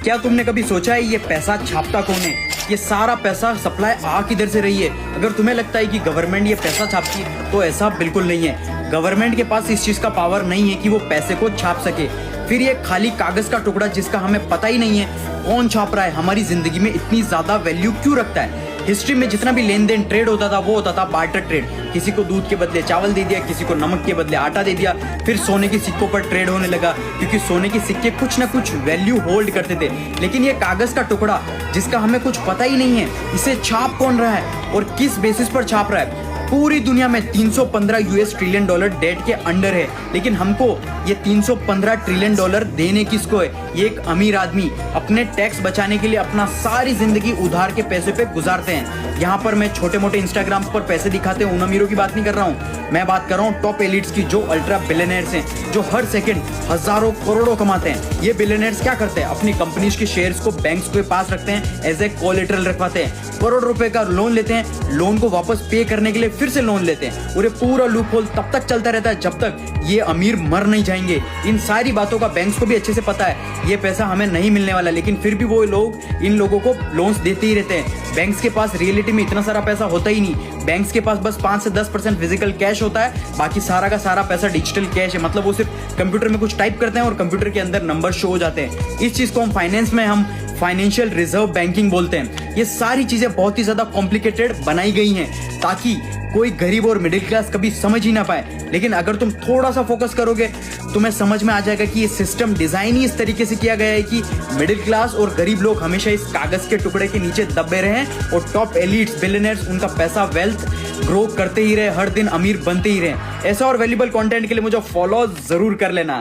क्या तुमने कभी सोचा है ये पैसा छापता कौन है? ये सारा पैसा सप्लाई आ किधर से रही है? अगर तुम्हें लगता है कि गवर्नमेंट ये पैसा छापती है तो ऐसा बिल्कुल नहीं है। गवर्नमेंट के पास इस चीज का पावर नहीं है कि वो पैसे को छाप सके। फिर ये खाली कागज का टुकड़ा जिसका हमें पता ही नहीं है कौन छाप रहा है, हमारी जिंदगी में इतनी ज्यादा वैल्यू क्यों रखता है? हिस्ट्री में जितना भी लेन देन ट्रेड होता था वो होता था बार्टर ट्रेड। किसी को दूध के बदले चावल दे दिया, किसी को नमक के बदले आटा दे दिया। फिर सोने के सिक्कों पर ट्रेड होने लगा क्योंकि सोने के सिक्के कुछ ना कुछ वैल्यू होल्ड करते थे। लेकिन ये कागज का टुकड़ा जिसका हमें कुछ पता ही नहीं है, इसे छाप कौन रहा है और किस बेसिस पर छाप रहा है? पूरी दुनिया में 315 यूएस ट्रिलियन डॉलर डेट के अंडर है, लेकिन हमको ये 315 ट्रिलियन डॉलर देने किसको है? ये एक अमीर आदमी अपने टैक्स बचाने के लिए अपना सारी जिंदगी उधार के पैसे पे गुजारते हैं। यहाँ पर मैं छोटे मोटे इंस्टाग्राम पर पैसे दिखाते हैं उन अमीरों की बात नहीं कर रहा हूँ, मैं बात कर रहा हूँ टॉप एलिट्स की, जो अल्ट्रा बिलियनर्स हैं, जो हर सेकंड हजारों करोड़ों कमाते हैं। ये बिलियनर्स क्या करते हैं? अपनी कंपनीज के शेयर्स को बैंक्स के पास रखते हैं, एज ए कोलेटरल रखवाते हैं, करोड़ रुपए का लोन लेते हैं, लोन को वापस पे करने के लिए फिर से लोन लेते हैं और ये पूरा लूप होल तब तक चलता रहता है जब तक ये अमीर मर नहीं जाएंगे। इन सारी बातों का बैंक्स को भी अच्छे से पता है, ये पैसा हमें नहीं मिलने वाला, लेकिन फिर भी वो लोग इन लोगों को लोन्स देते ही रहते हैं। बैंक्स के पास रियलिटी में इतना सारा पैसा होता ही नहीं। बैंक्स के पास बस 5 से 10% फिजिकल कैश होता है, बाकी सारा का सारा पैसा डिजिटल कैश है। मतलब वो सिर्फ कंप्यूटर में कुछ टाइप करते हैं और कंप्यूटर के अंदर नंबर शो हो जाते हैं। इस चीज को हम फाइनेंस में हम फाइनेंशियल रिजर्व बैंकिंग बोलते हैं। ये सारी चीजें बहुत ही ज्यादा कॉम्प्लिकेटेड बनाई गई हैं ताकि कोई गरीब और मिडिल क्लास कभी समझ ही ना पाए। लेकिन अगर तुम थोड़ा सा फोकस करोगे तुम्हें समझ में आ जाएगा कि ये सिस्टम डिजाइन ही इस तरीके से किया गया है कि मिडिल क्लास और गरीब लोग हमेशा इस कागज के टुकड़े के नीचे दबे रहे और टॉप एलिट्स बिलियनर्स उनका पैसा वेल्थ ग्रो करते ही रहे, हर दिन अमीर बनते ही रहे। ऐसा और वैल्यूबल कंटेंट के लिए मुझे फॉलो जरूर कर लेना।